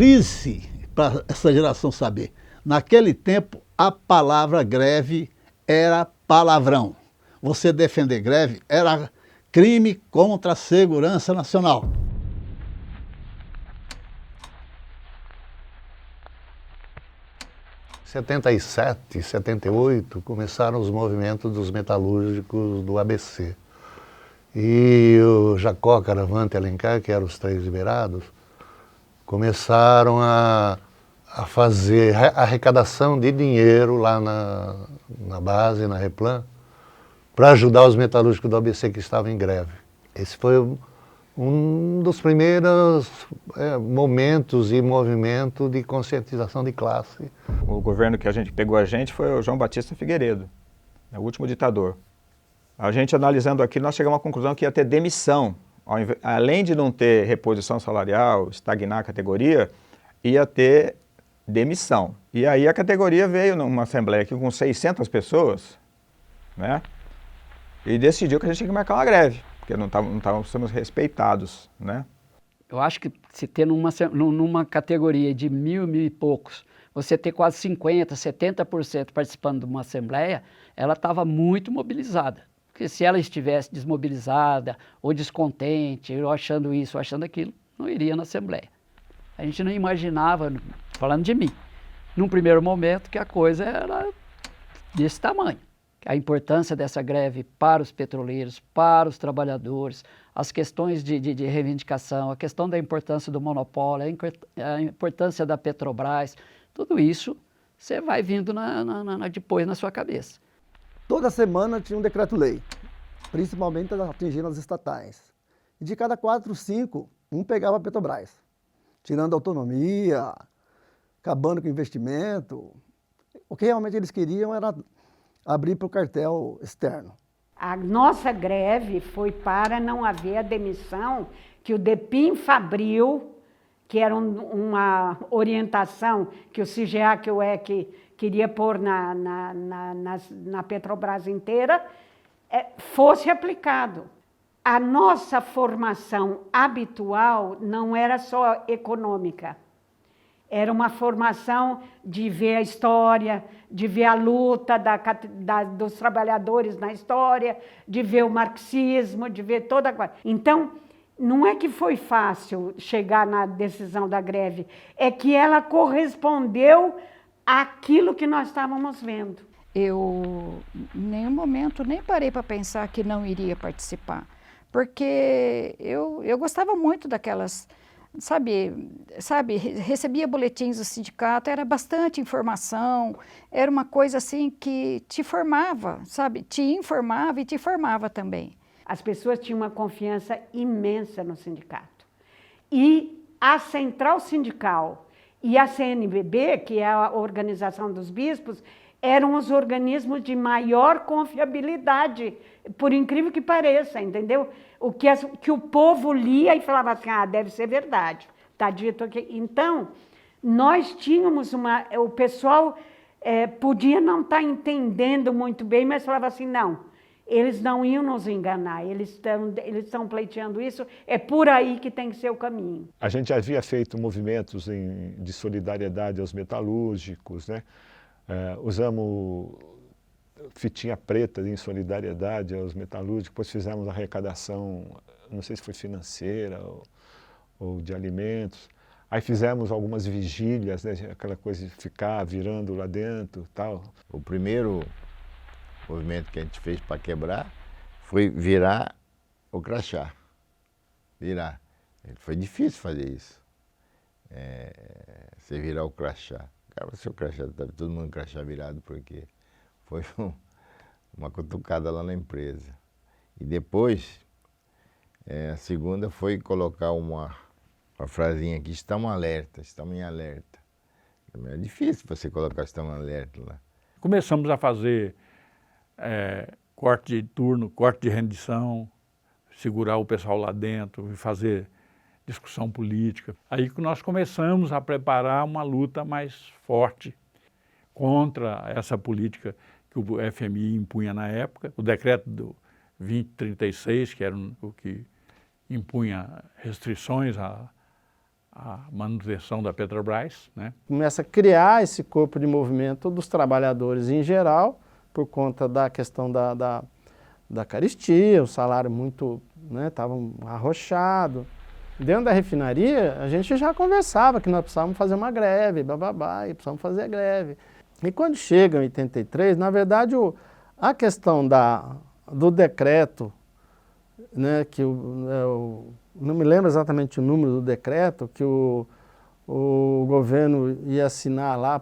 Frise para essa geração saber. Naquele tempo, a palavra greve era palavrão. Você defender greve era crime contra a segurança nacional. Em 77, 78, começaram os movimentos dos metalúrgicos do ABC. E o Jacó, Caravante e Alencar, que eram os três liberados, começaram a fazer arrecadação de dinheiro lá na base, na Replan, para ajudar os metalúrgicos do ABC que estavam em greve. Esse foi um dos primeiros momentos e movimentos de conscientização de classe. O governo que pegou a gente foi o João Batista Figueiredo, o último ditador. A gente analisando aqui, nós chegamos à conclusão que ia ter demissão. Além de não ter reposição salarial, estagnar a categoria, ia ter demissão. E aí a categoria veio numa assembleia aqui com 600 pessoas, né? E decidiu que a gente tinha que marcar uma greve, porque não estávamos sendo respeitados, né? Eu acho que se ter numa categoria de 1.000 e poucos, você ter quase 50%, 70% participando de uma assembleia, ela estava muito mobilizada. Porque se ela estivesse desmobilizada, ou descontente, ou achando isso, ou achando aquilo, não iria na assembleia. A gente não imaginava, falando de mim, num primeiro momento, que a coisa era desse tamanho. A importância dessa greve para os petroleiros, para os trabalhadores, as questões de reivindicação, a questão da importância do monopólio, a importância da Petrobras, tudo isso você vai vindo depois na sua cabeça. Toda semana tinha um decreto-lei, principalmente atingindo as estatais. E de cada 4, 5, um pegava a Petrobras, tirando autonomia, acabando com o investimento. O que realmente eles queriam era abrir para o cartel externo. A nossa greve foi para não haver a demissão que o DEPIN Fabril, que era uma orientação que o CIGEA, que o EC queria pôr na Petrobras inteira, fosse aplicado. A nossa formação habitual não era só econômica. Era uma formação de ver a história, de ver a luta dos trabalhadores na história, de ver o marxismo, de ver toda a coisa. Então, não é que foi fácil chegar na decisão da greve, é que ela correspondeu àquilo que nós estávamos vendo. Eu, em nenhum momento, nem parei para pensar que não iria participar, porque eu gostava muito daquelas... Sabe, recebia boletins do sindicato, era bastante informação, era uma coisa assim que te formava, sabe, te informava e te formava também. As pessoas tinham uma confiança imensa no sindicato. E a Central Sindical e a CNBB, que é a Organização dos Bispos, eram os organismos de maior confiabilidade, por incrível que pareça, entendeu? O que o povo lia e falava assim, deve ser verdade, está dito aqui. Então, nós tínhamos o pessoal podia não estar entendendo muito bem, mas falava assim, não, eles não iam nos enganar, eles estão pleiteando isso, é por aí que tem que ser o caminho. A gente havia feito movimentos de solidariedade aos metalúrgicos, né? Usamos fitinha preta em solidariedade aos metalúrgicos, depois fizemos arrecadação, não sei se foi financeira ou de alimentos. Aí fizemos algumas vigílias, né, aquela coisa de ficar virando lá dentro e tal. O primeiro movimento que a gente fez para quebrar foi virar o crachá. Virar. Foi difícil fazer isso. Você virar o crachá. Cara, seu crachá, estava todo mundo crachá virado, porque foi uma cutucada lá na empresa. E depois, a segunda foi colocar uma frasinha aqui, estamos em alerta. É difícil você colocar estamos em alerta lá. Começamos a fazer corte de turno, corte de rendição, segurar o pessoal lá dentro e fazer discussão política. Aí que nós começamos a preparar uma luta mais forte contra essa política que o FMI impunha na época, o decreto do 2036, que era o que impunha restrições a manutenção da Petrobras, né? Começa a criar esse corpo de movimento dos trabalhadores em geral, por conta da questão da carestia, o salário muito, né, estava arrochado. Dentro da refinaria, a gente já conversava que nós precisávamos fazer uma greve, bababá, e precisávamos fazer a greve. E quando chega em 83, na verdade, a questão do decreto, né, que não me lembro exatamente o número do decreto, que o governo ia assinar lá,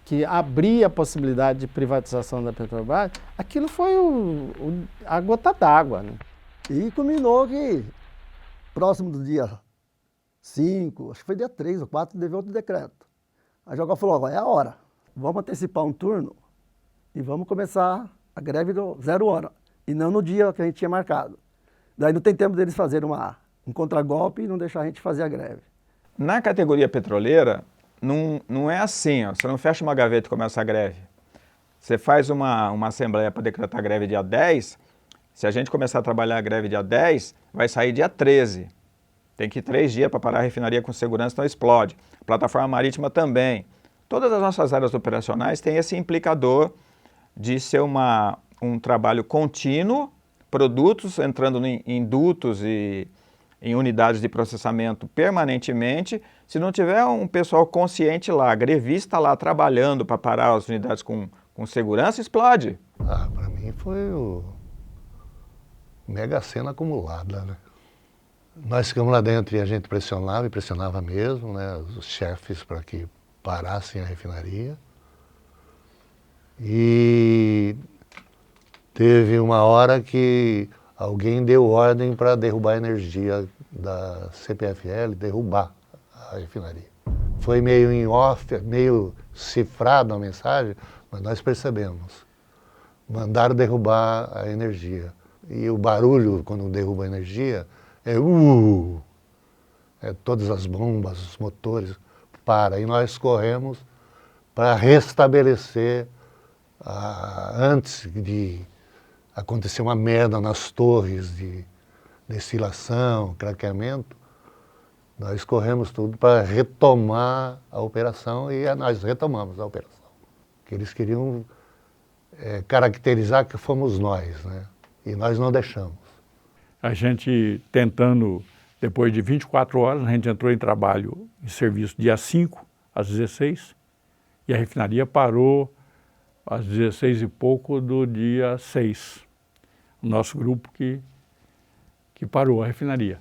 que abria a possibilidade de privatização da Petrobras, aquilo foi a gota d'água, né? E culminou que, próximo do dia 5, acho que foi dia 3 ou 4, teve outro decreto. A Jocó falou, ó, é a hora, vamos antecipar um turno e vamos começar a greve do 0 hora, e não no dia que a gente tinha marcado. Daí não tem tempo deles fazerem um contragolpe e não deixar a gente fazer a greve. Na categoria petroleira, não é assim, ó, você não fecha uma gaveta e começa a greve. Você faz uma assembleia para decretar a greve dia 10, se a gente começar a trabalhar a greve dia 10, vai sair dia 13. Tem que ir 3 dias para parar a refinaria com segurança, então explode. A plataforma marítima também. Todas as nossas áreas operacionais têm esse implicador de ser um trabalho contínuo, produtos entrando em dutos e em unidades de processamento permanentemente. Se não tiver um pessoal consciente lá, grevista lá trabalhando para parar as unidades com segurança, explode. Para mim foi mega cena acumulada, né? Nós ficamos lá dentro e a gente pressionava, e pressionava mesmo, né, os chefes para que parassem a refinaria. E teve uma hora que alguém deu ordem para derrubar a energia da CPFL, derrubar a refinaria. Foi meio em off, meio cifrado a mensagem, mas nós percebemos. Mandaram derrubar a energia. E o barulho, quando derruba a energia, é todas as bombas, os motores, para. E nós corremos para restabelecer, antes de acontecer uma merda nas torres de destilação, craqueamento, nós corremos tudo para retomar a operação e nós retomamos a operação. Que eles queriam caracterizar que fomos nós, né? E nós não deixamos. A gente tentando, depois de 24 horas, a gente entrou em trabalho, em serviço dia 5 às 16, e a refinaria parou às 16 e pouco do dia 6. O nosso grupo que parou a refinaria.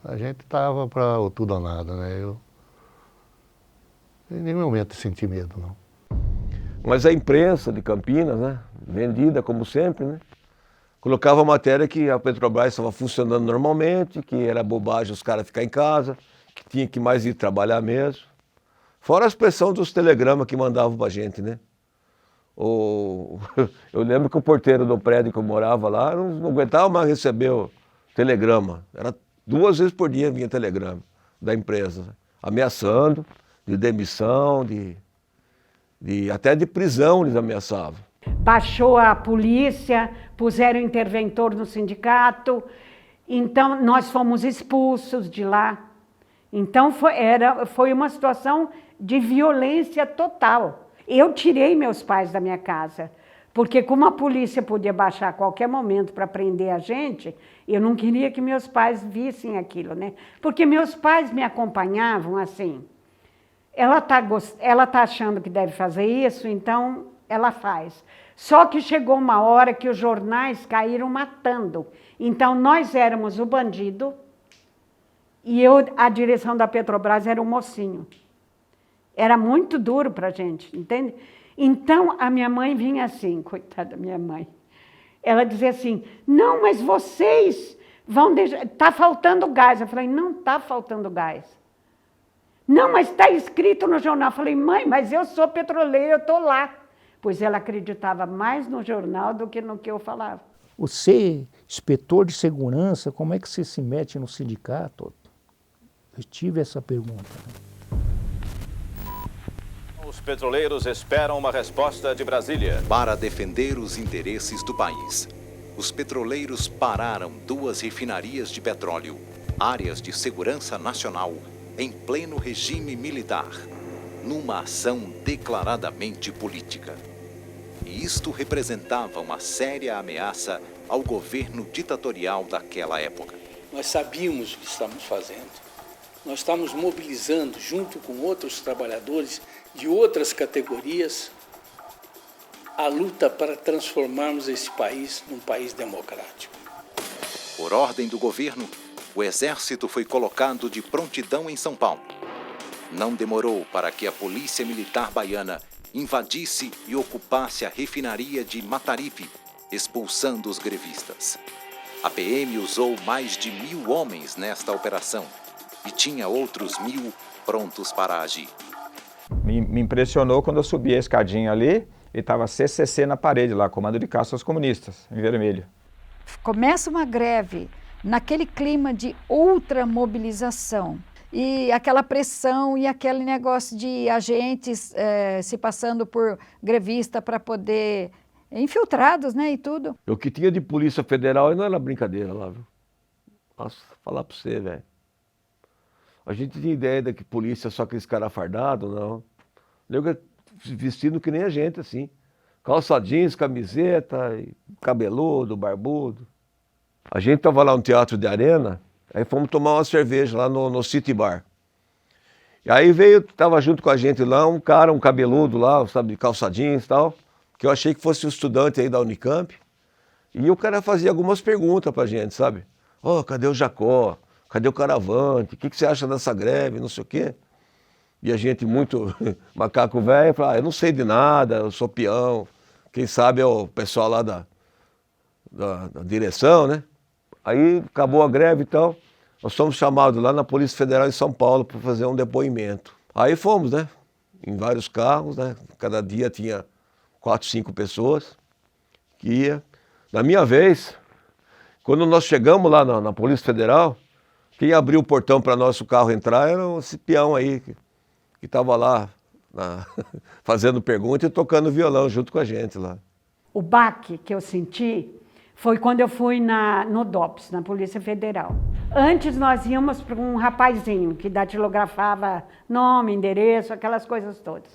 A gente estava para o tudo ou nada, né? Eu em nenhum momento senti medo, não. Mas a imprensa de Campinas, né, vendida como sempre, né, colocava a matéria que a Petrobras estava funcionando normalmente, que era bobagem os caras ficar em casa, que tinha que mais ir trabalhar mesmo. Fora as pressões dos telegramas que mandavam para a gente, né? Eu lembro que o porteiro do prédio que eu morava lá não aguentava mais receber o telegrama. Era 2 vezes por dia vinha telegrama da empresa, né? Ameaçando de demissão, até de prisão eles ameaçavam. Baixou a polícia, puseram interventor no sindicato, então nós fomos expulsos de lá. Então foi uma situação de violência total. Eu tirei meus pais da minha casa, porque como a polícia podia baixar a qualquer momento para prender a gente, eu não queria que meus pais vissem aquilo, né? Porque meus pais me acompanhavam assim, ela tá achando que deve fazer isso, então ela faz. Só que chegou uma hora que os jornais caíram matando. Então nós éramos o bandido e a direção da Petrobras era o mocinho. Era muito duro para a gente, entende? Então, a minha mãe vinha assim, coitada da minha mãe. Ela dizia assim, não, mas vocês vão deixar... Está faltando gás. Eu falei, não está faltando gás. Não, mas está escrito no jornal. Eu falei, mãe, mas eu sou petroleira, eu estou lá. Pois ela acreditava mais no jornal do que no que eu falava. Você, inspetor de segurança, como é que você se mete no sindicato? Eu tive essa pergunta. Os petroleiros esperam uma resposta de Brasília. Para defender os interesses do país, os petroleiros pararam 2 refinarias de petróleo, áreas de segurança nacional, em pleno regime militar, numa ação declaradamente política. E isto representava uma séria ameaça ao governo ditatorial daquela época. Nós sabíamos o que estávamos fazendo. Nós estávamos mobilizando, junto com outros trabalhadores de outras categorias, a luta para transformarmos esse país num país democrático. Por ordem do governo, o Exército foi colocado de prontidão em São Paulo. Não demorou para que a Polícia Militar Baiana invadisse e ocupasse a refinaria de Mataripe, expulsando os grevistas. A PM usou mais de 1.000 homens nesta operação e tinha outros 1.000 prontos para agir. Me impressionou quando eu subi a escadinha ali e estava CCC na parede lá, Comando de Caça aos Comunistas, em vermelho. Começa uma greve naquele clima de ultramobilização e aquela pressão e aquele negócio de agentes se passando por grevista para poder... infiltrados, né, e tudo. O que tinha de Polícia Federal não era brincadeira lá, viu? Nossa, falar pra você, velho. A gente tinha ideia de que polícia só aqueles caras fardados, não. Nego vestido que nem a gente, assim. Calça jeans, camiseta, cabeludo, barbudo. A gente tava lá no Teatro de Arena, aí fomos tomar uma cerveja lá no City Bar. E aí tava junto com a gente lá um cara, um cabeludo lá, sabe, de calça jeans e tal, que eu achei que fosse um estudante aí da Unicamp. E o cara fazia algumas perguntas pra gente, sabe? Ó, cadê o Jacó? Cadê o Caravante? O que você acha dessa greve? Não sei o quê. E a gente muito macaco velho, falava, eu não sei de nada, eu sou peão. Quem sabe é o pessoal lá da direção, né? Aí acabou a greve e tal. Nós fomos chamados lá na Polícia Federal em São Paulo para fazer um depoimento. Aí fomos, né? Em vários carros, né? Cada dia tinha 4, 5 pessoas que ia. Na minha vez, quando nós chegamos lá na Polícia Federal, quem abriu o portão para nosso carro entrar era esse peão aí, que estava lá fazendo pergunta e tocando violão junto com a gente lá. O baque que eu senti foi quando eu fui no DOPS, na Polícia Federal. Antes nós íamos para um rapazinho que datilografava nome, endereço, aquelas coisas todas.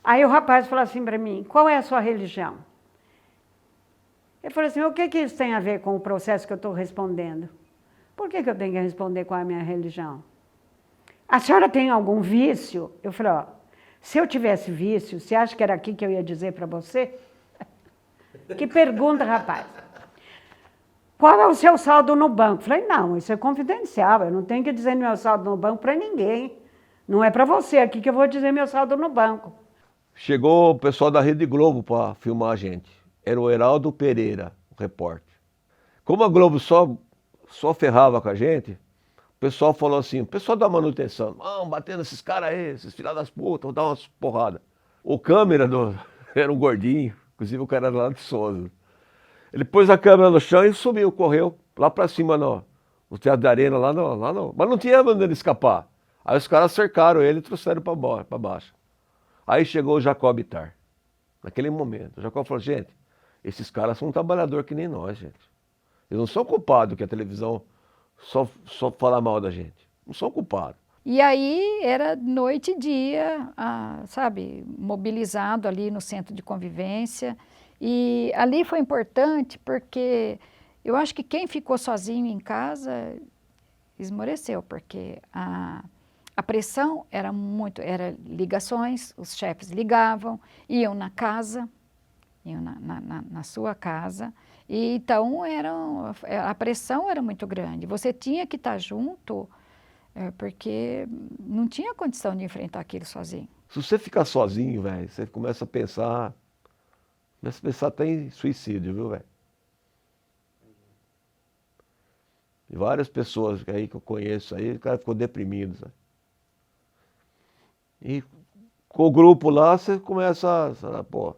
Aí o rapaz falou assim para mim, qual é a sua religião? Ele falou assim, o que isso tem a ver com o processo que eu estou respondendo? Por que eu tenho que responder qual é a minha religião? A senhora tem algum vício? Eu falei, ó, se eu tivesse vício, você acha que era aqui que eu ia dizer para você? Que pergunta, rapaz. Qual é o seu saldo no banco? Eu falei, não, isso é confidencial, eu não tenho que dizer meu saldo no banco para ninguém. Não é para você aqui que eu vou dizer meu saldo no banco. Chegou o pessoal da Rede Globo para filmar a gente. Era o Heraldo Pereira, o repórter. Como a Globo só ferrava com a gente, o pessoal falou assim, o pessoal da manutenção, batendo esses caras aí, esses filhos das putas, vou dar umas porradas. O câmera era um gordinho, inclusive o cara era lá de Souza. Ele pôs a câmera no chão e subiu, correu lá pra cima no Teatro da Arena, lá no, mas não tinha maneira de escapar. Aí os caras cercaram ele e trouxeram pra baixo. Aí chegou o Jacó Bittar, naquele momento. O Jacó falou, gente, esses caras são um trabalhador que nem nós, gente. Eles não são culpados que a televisão só fala mal da gente. Não são culpados. E aí era noite e dia, sabe, mobilizado ali no centro de convivência. E ali foi importante porque eu acho que quem ficou sozinho em casa esmoreceu, porque a pressão era ligações, os chefes ligavam, iam na casa, iam na sua casa, e então a pressão era muito grande. Você tinha que estar junto, porque não tinha condição de enfrentar aquilo sozinho. Se você ficar sozinho, velho, você começa a pensar até em suicídio, viu, velho? E várias pessoas aí que eu conheço aí, o cara ficou deprimido, sabe? E com o grupo lá, você começa pô,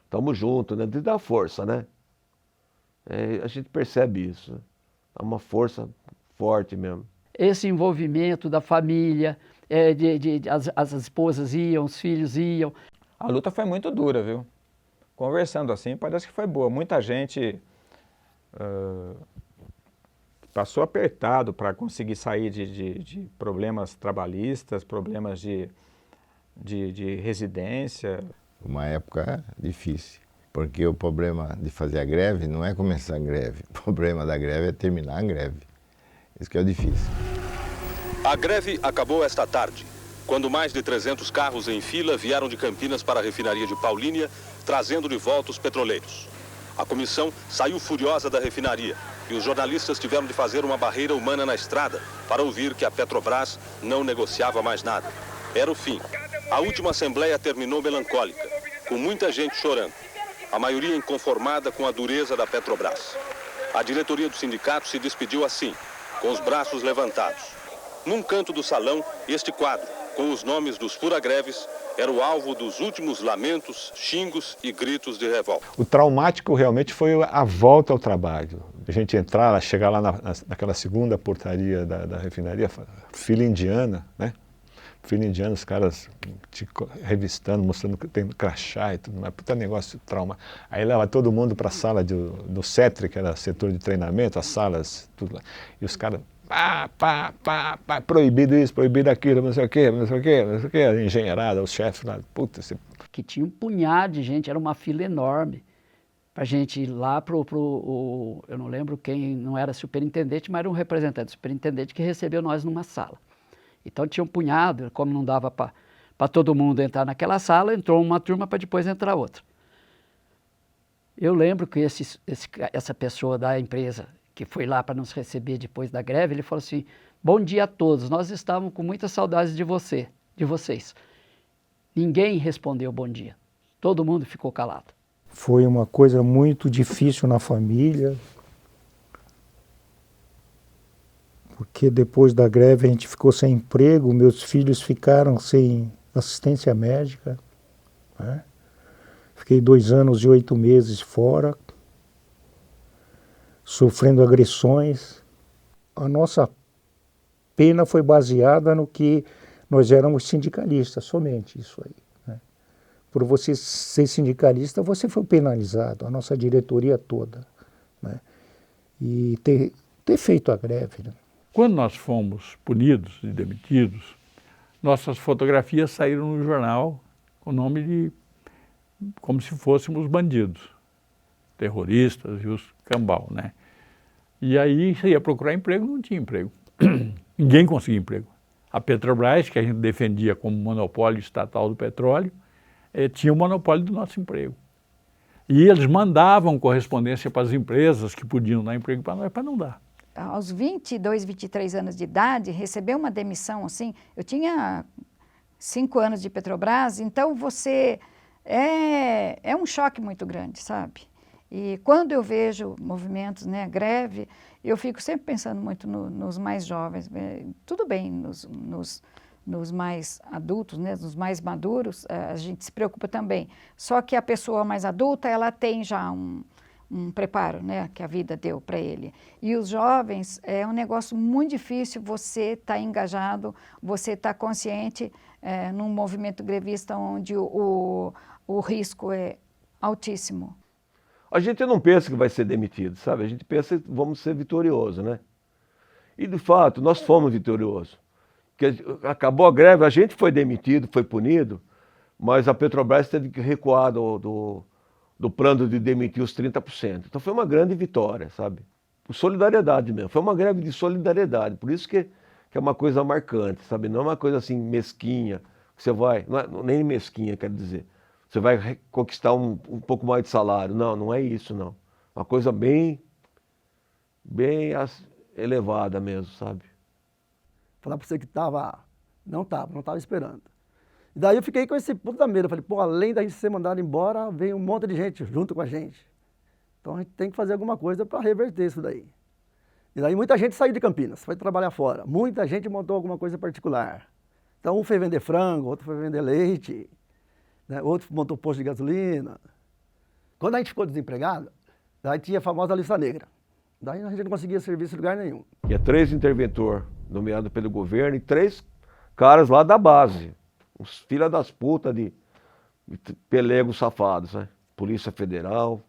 tamo junto, né? De dar força, né? A gente percebe isso, né? É uma força forte mesmo. Esse envolvimento da família, as esposas iam, os filhos iam. A luta foi muito dura, viu? Conversando assim, parece que foi boa. Muita gente passou apertado para conseguir sair de problemas trabalhistas, problemas de residência. Uma época difícil, porque o problema de fazer a greve não é começar a greve, o problema da greve é terminar a greve. Isso que é o difícil. A greve acabou esta tarde, quando mais de 300 carros em fila vieram de Campinas para a refinaria de Paulínia, trazendo de volta os petroleiros. A comissão saiu furiosa da refinaria e os jornalistas tiveram de fazer uma barreira humana na estrada para ouvir que a Petrobras não negociava mais nada. Era o fim. A última assembleia terminou melancólica, com muita gente chorando, a maioria inconformada com a dureza da Petrobras. A diretoria do sindicato se despediu assim, com os braços levantados. Num canto do salão, este quadro, com os nomes dos fura-greves, era o alvo dos últimos lamentos, xingos e gritos de revolta. O traumático realmente foi a volta ao trabalho. A gente entrar, chegar lá naquela segunda portaria da refinaria, fila indiana, né? Fila indiana, os caras te revistando, mostrando que tem crachá e tudo mais. Puta negócio de trauma. Aí leva todo mundo para a sala do CETRE, que era setor de treinamento, as salas, tudo lá. E os caras, proibido isso, proibido aquilo, não sei o quê, não sei o quê, não sei o quê. A engenheirada, os chefes lá, puta. Que tinha um punhado de gente, era uma fila enorme. Para a gente ir lá eu não lembro quem, não era superintendente, mas era um representante do superintendente que recebeu nós numa sala. Então tinha um punhado, como não dava para todo mundo entrar naquela sala, entrou uma turma para depois entrar outra. Eu lembro que essa pessoa da empresa que foi lá para nos receber depois da greve, ele falou assim, bom dia a todos, nós estávamos com muitas saudades de vocês. Ninguém respondeu bom dia, todo mundo ficou calado. Foi uma coisa muito difícil na família, porque depois da greve a gente ficou sem emprego, meus filhos ficaram sem assistência médica, né? Fiquei 2 anos e 8 meses fora, sofrendo agressões. A nossa pena foi baseada no que nós éramos sindicalistas, somente isso aí, né? Por você ser sindicalista, você foi penalizado, a nossa diretoria toda, né? E ter feito a greve, né? Quando nós fomos punidos e demitidos, nossas fotografias saíram no jornal com o nome de, como se fôssemos bandidos, terroristas e os cambal, né? E aí você ia procurar emprego, não tinha emprego. Ninguém conseguia emprego. A Petrobras, que a gente defendia como monopólio estatal do petróleo, tinha o monopólio do nosso emprego. E eles mandavam correspondência para as empresas que podiam dar emprego para nós, para não dar. Aos 22, 23 anos de idade, receber uma demissão assim, eu tinha 5 anos de Petrobras, então você é um choque muito grande, sabe? E quando eu vejo movimentos, né, greve, eu fico sempre pensando muito nos mais jovens. Tudo bem, nos mais adultos, né, nos mais maduros, a gente se preocupa também. Só que a pessoa mais adulta, ela tem já um preparo, né, que a vida deu para ele. E os jovens, é um negócio muito difícil você estar engajado, você estar consciente num movimento grevista onde o risco é altíssimo. A gente não pensa que vai ser demitido, sabe? A gente pensa que vamos ser vitoriosos, né? E, de fato, nós fomos vitoriosos. Porque acabou a greve, a gente foi demitido, foi punido, mas a Petrobras teve que recuar do plano de demitir os 30%. Então foi uma grande vitória, sabe? Por solidariedade mesmo. Foi uma greve de solidariedade. Por isso que é uma coisa marcante, sabe? Não é uma coisa assim mesquinha, que você vai... Não é, nem mesquinha, quero dizer. Você vai conquistar um pouco mais de salário. Não, não é isso, não. Uma coisa bem elevada mesmo, sabe? Falar para você que não estava esperando. E daí eu fiquei com esse ponto da mira. Falei, pô, além da gente ser mandado embora, vem um monte de gente junto com a gente. Então a gente tem que fazer alguma coisa para reverter isso daí. E daí muita gente saiu de Campinas, foi trabalhar fora. Muita gente montou alguma coisa particular. Então um foi vender frango, outro foi vender leite, né? Outro montou posto de gasolina. Quando a gente ficou desempregado, daí tinha a famosa lista negra. Daí a gente não conseguia serviço em lugar nenhum. Tinha 3 interventores nomeados pelo governo e 3 caras lá da base. Os filha das putas de pelegos safados, né? Polícia Federal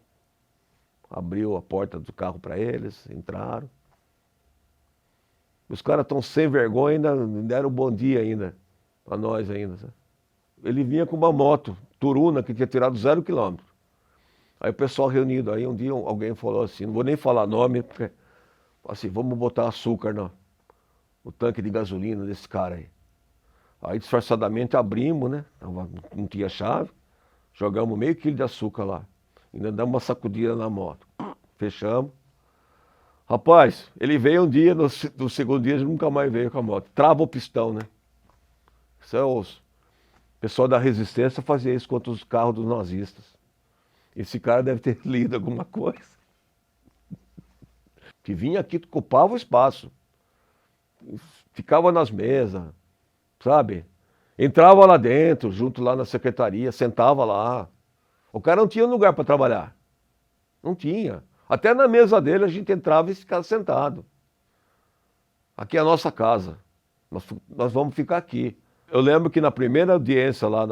abriu a porta do carro para eles, entraram. Os caras estão sem vergonha, ainda deram um bom dia ainda, para nós ainda. Sabe? Ele vinha com uma moto, Turuna, que tinha tirado 0 quilômetro. Aí o pessoal reunido, aí um dia alguém falou assim, não vou nem falar nome, porque assim, vamos botar açúcar no tanque de gasolina desse cara aí. Aí disfarçadamente abrimos, né? Não tinha chave, jogamos meio quilo de açúcar lá. Ainda damos uma sacudida na moto. Fechamos. Rapaz, ele veio um dia, no segundo dia ele nunca mais veio com a moto. Trava o pistão, né? Isso é o pessoal da resistência fazia isso contra os carros dos nazistas. Esse cara deve ter lido alguma coisa. Que vinha aqui, ocupava o espaço. Ficava nas mesas, sabe? Entrava lá dentro, junto lá na secretaria, sentava lá. O cara não tinha lugar para trabalhar. Não tinha. Até na mesa dele a gente entrava e ficava sentado. Aqui é a nossa casa. Nós vamos ficar aqui. Eu lembro que na primeira audiência lá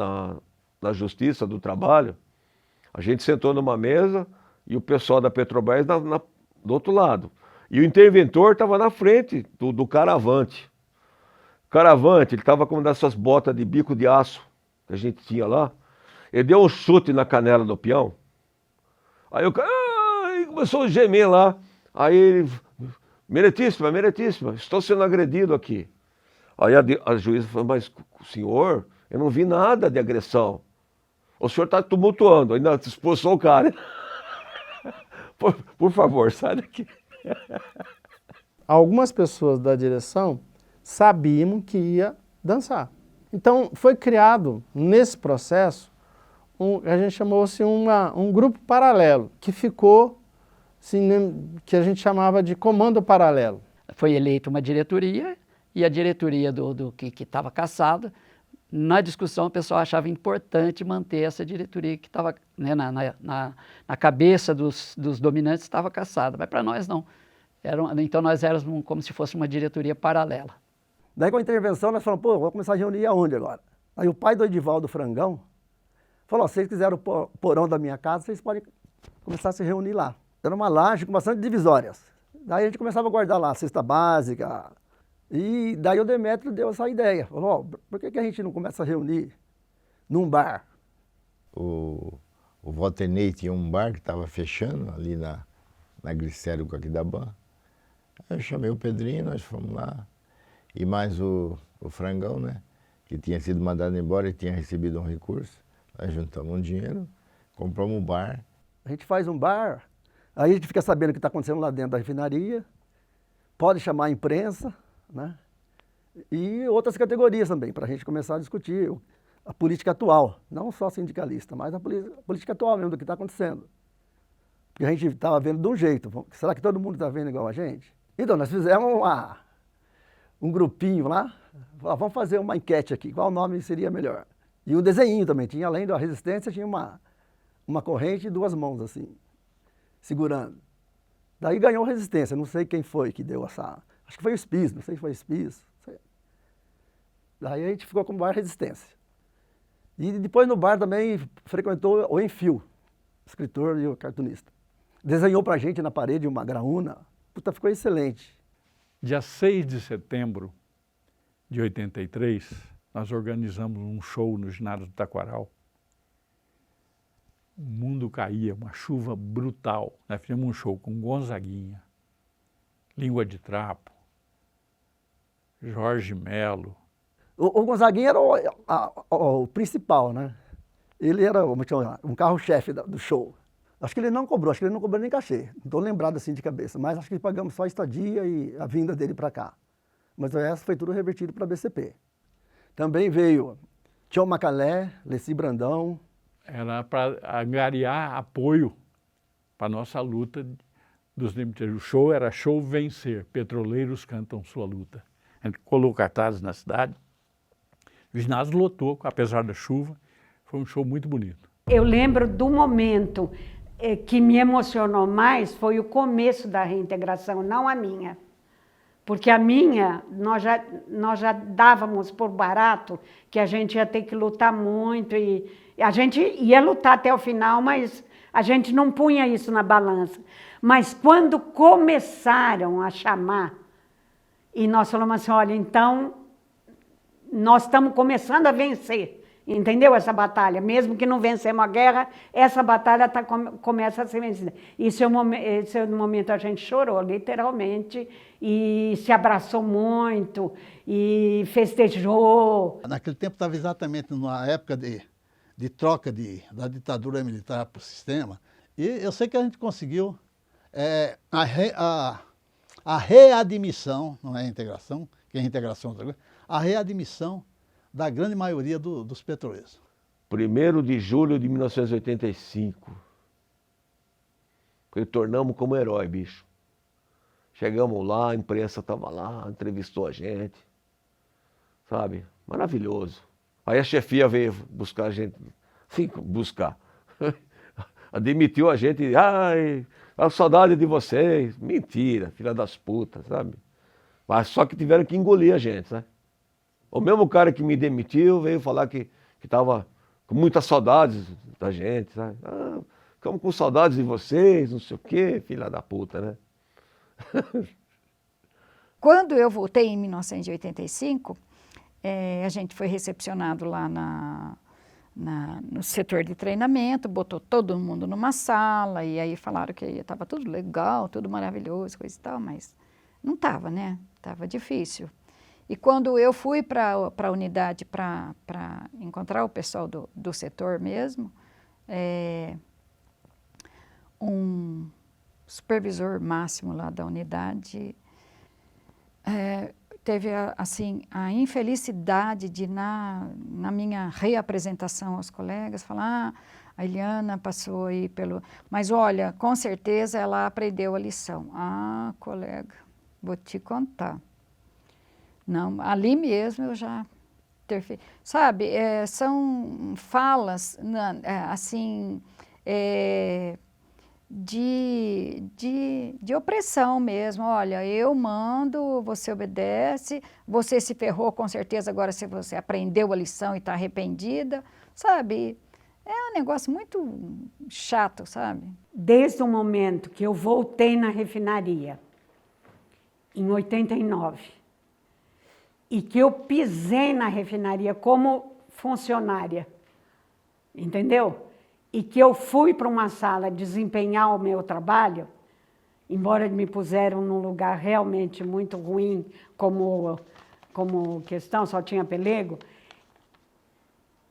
na Justiça do Trabalho, a gente sentou numa mesa e o pessoal da Petrobras do outro lado. E o interventor estava na frente do Caravante. O Caravante, ele estava com uma dessas botas de bico de aço que a gente tinha lá. Ele deu um chute na canela do peão. Aí o cara começou a gemer lá. Aí ele, meritíssima, estou sendo agredido aqui. Aí a juíza falou, mas senhor, eu não vi nada de agressão. O senhor está tumultuando, ainda expulsou o cara. Por favor, sai daqui. Algumas pessoas da direção sabiam que ia dançar. Então foi criado nesse processo, a gente chamou-se um grupo paralelo, que ficou, assim, que a gente chamava de comando paralelo. Foi eleita uma diretoria e a diretoria do que estava cassada, na discussão o pessoal achava importante manter essa diretoria que estava, né, na cabeça dos dominantes estava cassada, mas para nós não. Então nós éramos como se fosse uma diretoria paralela. Daí com a intervenção nós falamos, pô, vamos começar a reunir aonde agora? Aí o pai do Edivaldo Frangão falou, se vocês quiserem o porão da minha casa, vocês podem começar a se reunir lá. Era uma laje com bastante divisórias. Daí a gente começava a guardar lá a cesta básica. E daí o Demétrio deu essa ideia. Falou, por que a gente não começa a reunir num bar? O Walter tinha um bar que estava fechando ali na Glicério Coquidabã. Aí eu chamei o Pedrinho, nós fomos lá. E mais o Frangão, né? Que tinha sido mandado embora e tinha recebido um recurso. Nós juntamos um dinheiro, compramos um bar. A gente faz um bar, aí a gente fica sabendo o que está acontecendo lá dentro da refinaria, pode chamar a imprensa, né? E outras categorias também, para a gente começar a discutir a política atual, não só sindicalista, mas a política atual mesmo, do que está acontecendo. Porque a gente estava vendo de um jeito, será que todo mundo está vendo igual a gente? Então, nós fizemos um grupinho lá, vamos fazer uma enquete aqui, qual nome seria melhor? E um desenho também, tinha além da resistência, tinha uma corrente e 2 mãos assim, segurando. Daí ganhou resistência, não sei quem foi que deu essa... Acho que foi o SPIS, não sei se foi o SPIS. Daí a gente ficou com o bar Resistência. E depois no bar também frequentou o Enfio, escritor e o cartunista. Desenhou pra gente na parede uma graúna. Puta, ficou excelente. Dia 6 de setembro de 83, nós organizamos um show no ginásio do Taquaral. O mundo caía, uma chuva brutal. Nós fizemos um show com Gonzaguinha, Língua de Trapo, Jorge Melo. O Gonzaguinha era o principal, né? Ele era um carro-chefe do show. Acho que ele não cobrou nem cachê. Não estou lembrado assim de cabeça, mas acho que pagamos só a estadia e a vinda dele para cá. Mas o resto foi tudo revertido para a BCP. Também veio Tião Macalé, Leci Brandão. Era para angariar apoio para a nossa luta dos limites. O show era Show Vencer, petroleiros cantam sua luta. A gente colocou cartazes na cidade, o ginásio lotou, apesar da chuva, foi um show muito bonito. Eu lembro do momento que me emocionou mais, foi o começo da reintegração, não a minha. Porque a minha, nós já dávamos por barato que a gente ia ter que lutar muito, e a gente ia lutar até o final, mas a gente não punha isso na balança. Mas quando começaram a chamar E nós falamos assim, olha, então, nós estamos começando a vencer. Entendeu essa batalha? Mesmo que não vencemos a guerra, essa batalha começa a ser vencida. Esse momento a gente chorou, literalmente, e se abraçou muito, e festejou. Naquele tempo estava exatamente numa época de troca da ditadura militar para o sistema, e eu sei que a gente conseguiu a readmissão, não é a integração, que a integração é outra coisa, a readmissão da grande maioria dos petroleiros. 1º de julho de 1985. Retornamos como herói, bicho. Chegamos lá, a imprensa estava lá, entrevistou a gente. Sabe? Maravilhoso. Aí a chefia veio buscar a gente. Sim, buscar. Demitiu a gente. Ai, a saudade de vocês. Mentira, filha das putas, sabe? Mas só que tiveram que engolir a gente, sabe? O mesmo cara que me demitiu veio falar que estava com muitas saudades da gente, sabe? Ah, ficamos com saudades de vocês, não sei o quê, filha da puta, né? Quando eu voltei em 1985, a gente foi recepcionado lá no setor de treinamento, botou todo mundo numa sala, e aí falaram que estava tudo legal, tudo maravilhoso, coisa e tal, mas não estava, né? Estava difícil. E quando eu fui para a unidade para encontrar o pessoal do setor mesmo, um supervisor máximo lá da unidade teve assim, a infelicidade de, na minha reapresentação aos colegas, falar, a Eliana passou aí pelo... Mas olha, com certeza ela aprendeu a lição. Ah, colega, vou te contar. Não, ali mesmo eu já sabe, são falas, assim, de opressão mesmo. Olha, eu mando, você obedece, você se ferrou com certeza, agora se você aprendeu a lição e está arrependida, sabe? É um negócio muito chato, sabe? Desde o momento que eu voltei na refinaria, em 89, e que eu pisei na refinaria como funcionária, entendeu? E que eu fui para uma sala desempenhar o meu trabalho, embora me puseram num lugar realmente muito ruim, como questão, só tinha pelego,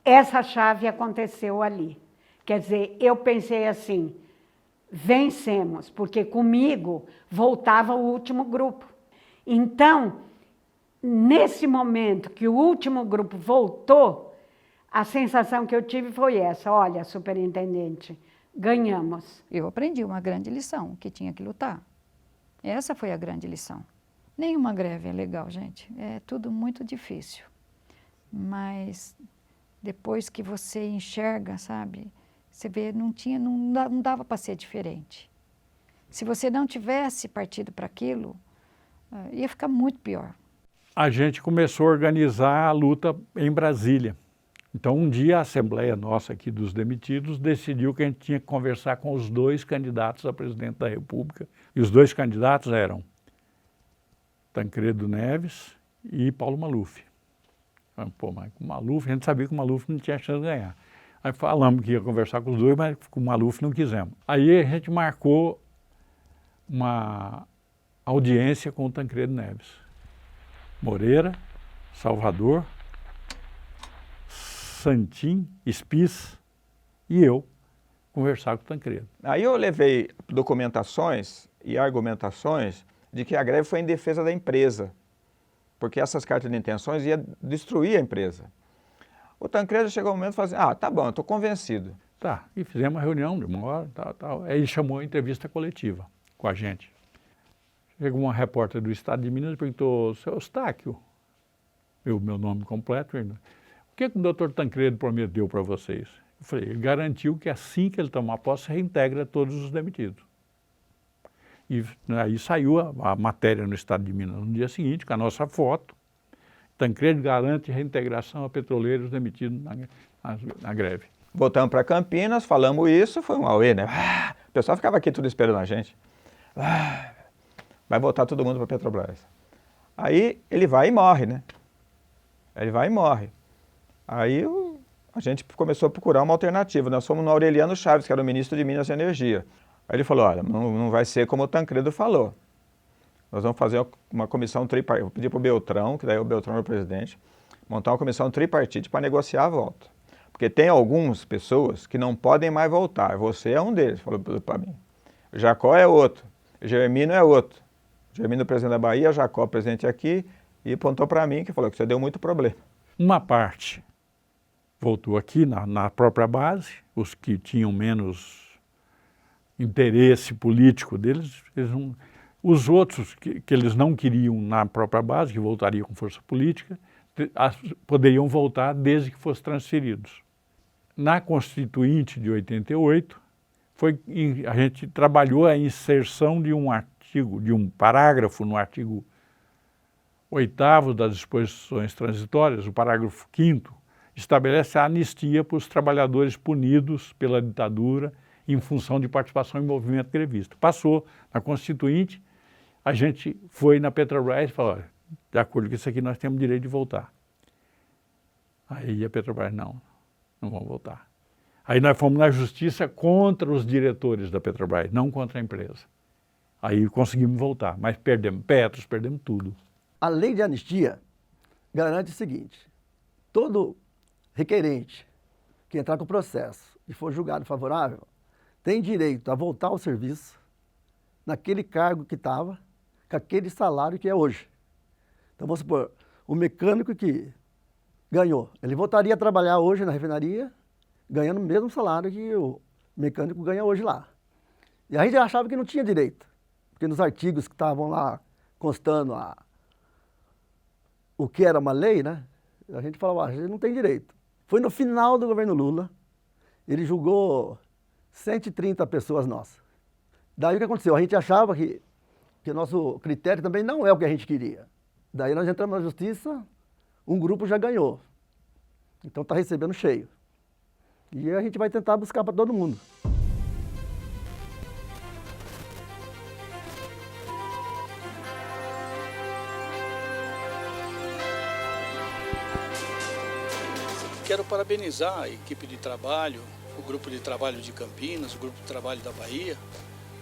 essa chave aconteceu ali. Quer dizer, eu pensei assim, vencemos, porque comigo voltava o último grupo. Então, nesse momento que o último grupo voltou, a sensação que eu tive foi essa, olha, superintendente, ganhamos. Eu aprendi uma grande lição, que tinha que lutar. Essa foi a grande lição. Nenhuma greve é legal, gente, é tudo muito difícil. Mas depois que você enxerga, sabe, você vê, não dava para ser diferente. Se você não tivesse partido para aquilo, ia ficar muito pior. A gente começou a organizar a luta em Brasília. Então, um dia a Assembleia nossa aqui dos demitidos decidiu que a gente tinha que conversar com os 2 candidatos a presidente da República. E os 2 candidatos eram Tancredo Neves e Paulo Maluf. Pô, mas com o Maluf, a gente sabia que o Maluf não tinha chance de ganhar. Aí falamos que ia conversar com os 2, mas com o Maluf não quisemos. Aí a gente marcou uma audiência com o Tancredo Neves. Moreira, Salvador, Santim, Spies e eu conversar com o Tancredo. Aí eu levei documentações e argumentações de que a greve foi em defesa da empresa, porque essas cartas de intenções iam destruir a empresa. O Tancredo chegou um momento e falou assim, ah, tá bom, eu estou convencido. Tá, e fizemos uma reunião de 1 hora, tal. Aí ele chamou a entrevista coletiva com a gente. Chegou uma repórter do Estado de Minas e perguntou, seu Eustáquio, meu nome completo, o que o doutor Tancredo prometeu para vocês? Eu falei, ele garantiu que assim que ele tomar posse, reintegra todos os demitidos. E aí saiu a matéria no Estado de Minas no dia seguinte, com a nossa foto. Tancredo garante reintegração a petroleiros demitidos na greve. Voltamos para Campinas, falamos isso, foi um auê, né? O pessoal ficava aqui tudo esperando a gente. Vai voltar todo mundo para a Petrobras. Aí ele vai e morre, né? Ele vai e morre. Aí a gente começou a procurar uma alternativa. Nós fomos no Aureliano Chaves, que era o ministro de Minas e Energia. Aí ele falou, olha, não vai ser como o Tancredo falou. Nós vamos fazer uma comissão tripartite. Vou pedir para o Beltrão, que daí o Beltrão é o presidente, montar uma comissão tripartite para negociar a volta. Porque tem algumas pessoas que não podem mais voltar. Você é um deles, falou para mim. O Jacó é outro. O Germino é outro. O Germino, presidente da Bahia, o Jacó, presidente aqui, e apontou para mim que falou que você deu muito problema. Uma parte voltou aqui na própria base, os que tinham menos interesse político deles, os outros que eles não queriam na própria base, que voltariam com força política, poderiam voltar desde que fossem transferidos. Na Constituinte de 88, a gente trabalhou a inserção de um artigo, de um parágrafo no artigo 8º das disposições transitórias, o parágrafo 5º, estabelece a anistia para os trabalhadores punidos pela ditadura em função de participação em movimento grevista. Passou na Constituinte, a gente foi na Petrobras e falou, olha, de acordo com isso aqui nós temos direito de voltar. Aí a Petrobras, não vamos voltar. Aí nós fomos na justiça contra os diretores da Petrobras, não contra a empresa. Aí conseguimos voltar, mas perdemos Petros, perdemos tudo. A lei de anistia garante o seguinte, todo requerente que entrar com o processo e for julgado favorável, tem direito a voltar ao serviço naquele cargo que estava, com aquele salário que é hoje. Então, vamos supor, o mecânico que ganhou, ele voltaria a trabalhar hoje na refinaria, ganhando o mesmo salário que o mecânico ganha hoje lá. E a gente achava que não tinha direito, porque nos artigos que estavam lá constando o que era uma lei, né? A gente falava, a gente não tem direito. Foi no final do governo Lula, ele julgou 130 pessoas nossas. Daí o que aconteceu? A gente achava que o nosso critério também não é o que a gente queria. Daí nós entramos na justiça, um grupo já ganhou. Então está recebendo cheio. E a gente vai tentar buscar para todo mundo. Quero parabenizar a equipe de trabalho, o grupo de trabalho de Campinas, o grupo de trabalho da Bahia,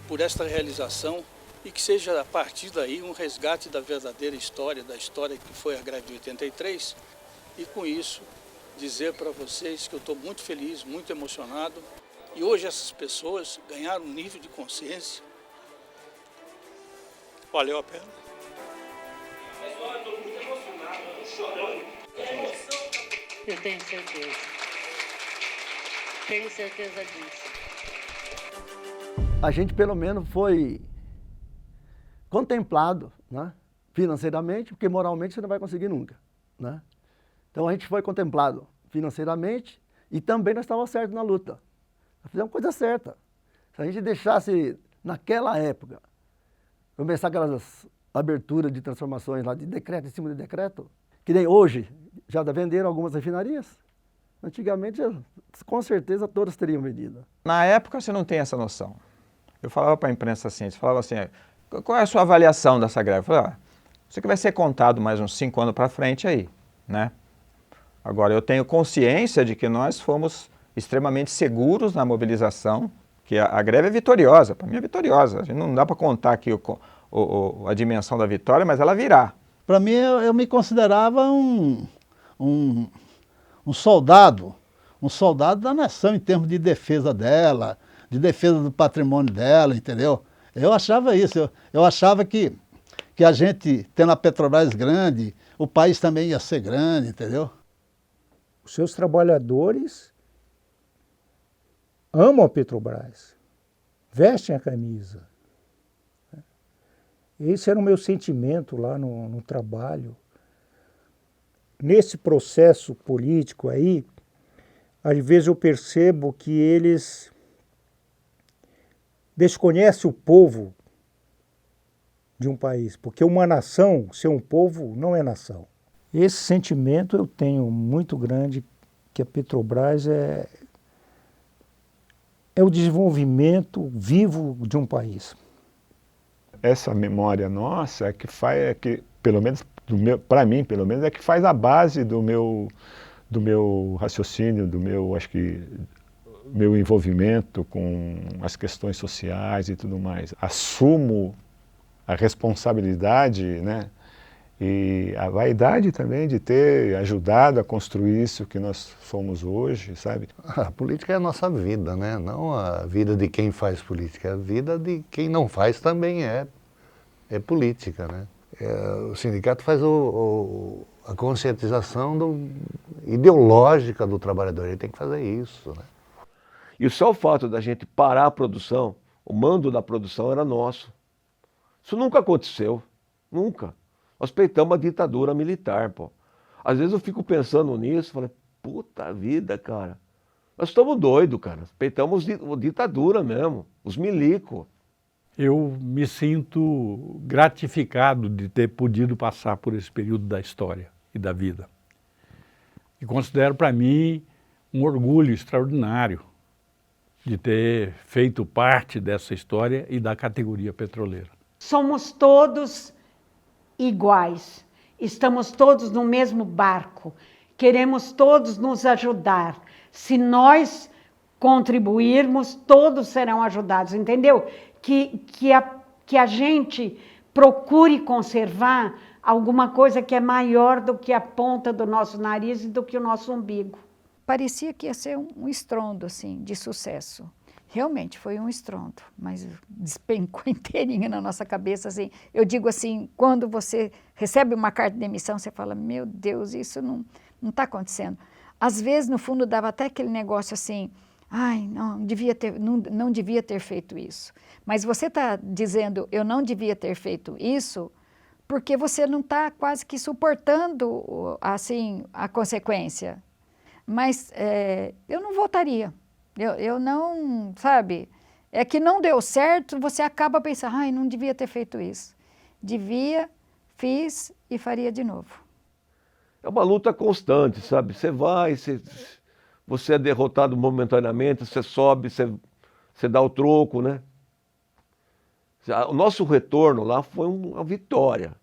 por esta realização e que seja a partir daí um resgate da verdadeira história, da história que foi a greve de 83, e com isso dizer para vocês que eu estou muito feliz, muito emocionado, e hoje essas pessoas ganharam um nível de consciência. Valeu a pena. Eu tenho certeza. Tenho certeza disso. A gente pelo menos foi contemplado, né, financeiramente, porque moralmente você não vai conseguir nunca, né? Então a gente foi contemplado financeiramente e também nós estávamos certos na luta. Nós fizemos coisa certa. Se a gente deixasse naquela época começar aquelas aberturas de transformações lá de decreto em cima de decreto, que nem hoje já venderam algumas refinarias, antigamente com certeza todas teriam vendido. Na época você não tem essa noção. Eu falava para a imprensa assim, você falava assim, qual é a sua avaliação dessa greve? Eu falei, isso aqui vai ser contado mais uns 5 anos para frente aí, né? Agora, eu tenho consciência de que nós fomos extremamente seguros na mobilização, que a greve é vitoriosa, para mim é vitoriosa. A gente não dá para contar aqui a dimensão da vitória, mas ela virá. Para mim, eu me considerava um soldado da nação em termos de defesa dela, de defesa do patrimônio dela, entendeu? Eu achava isso, eu achava que a gente, tendo a Petrobras grande, o país também ia ser grande, entendeu? Os seus trabalhadores amam a Petrobras, vestem a camisa. Esse era o meu sentimento lá no trabalho. Nesse processo político aí, às vezes eu percebo que eles desconhecem o povo de um país, porque uma nação, ser um povo, não é nação. Esse sentimento eu tenho muito grande, que a Petrobras é o desenvolvimento vivo de um país. Essa memória nossa é que pelo menos para mim, pelo menos, é que faz a base do meu raciocínio, acho que, meu envolvimento com as questões sociais e tudo mais. Assumo a responsabilidade, né, e a vaidade também de ter ajudado a construir isso que nós somos hoje, sabe? A política é a nossa vida, né? Não a vida de quem faz política, a vida de quem não faz também é política, né? O sindicato faz a conscientização ideológica do trabalhador, ele tem que fazer isso, né? E só o fato da gente parar a produção, o mando da produção era nosso. Isso nunca aconteceu, nunca. Nós peitamos a ditadura militar, pô. Às vezes eu fico pensando nisso, falei, puta vida, cara. Nós estamos doidos, cara. Peitamos a ditadura mesmo, os milicos. Eu me sinto gratificado de ter podido passar por esse período da história e da vida. E considero para mim um orgulho extraordinário de ter feito parte dessa história e da categoria petroleira. Somos todos iguais, estamos todos no mesmo barco, queremos todos nos ajudar. Se nós contribuirmos, todos serão ajudados, entendeu? Que a gente procure conservar alguma coisa que é maior do que a ponta do nosso nariz e do que o nosso umbigo. Parecia que ia ser um estrondo, assim, de sucesso. Realmente foi um estrondo, mas despencou inteirinho na nossa cabeça, assim. Eu digo assim, quando você recebe uma carta de demissão, você fala, meu Deus, isso não está acontecendo. Às vezes, no fundo, dava até aquele negócio assim, ai, não devia ter feito isso. Mas você está dizendo, eu não devia ter feito isso, porque você não está quase que suportando, assim, a consequência. Mas eu não votaria. Eu não, sabe, é que não deu certo, você acaba pensando, ai, não devia ter feito isso. Devia, fiz e faria de novo. É uma luta constante, sabe? Você vai, você é derrotado momentaneamente, você sobe, você dá o troco, né? O nosso retorno lá foi uma vitória.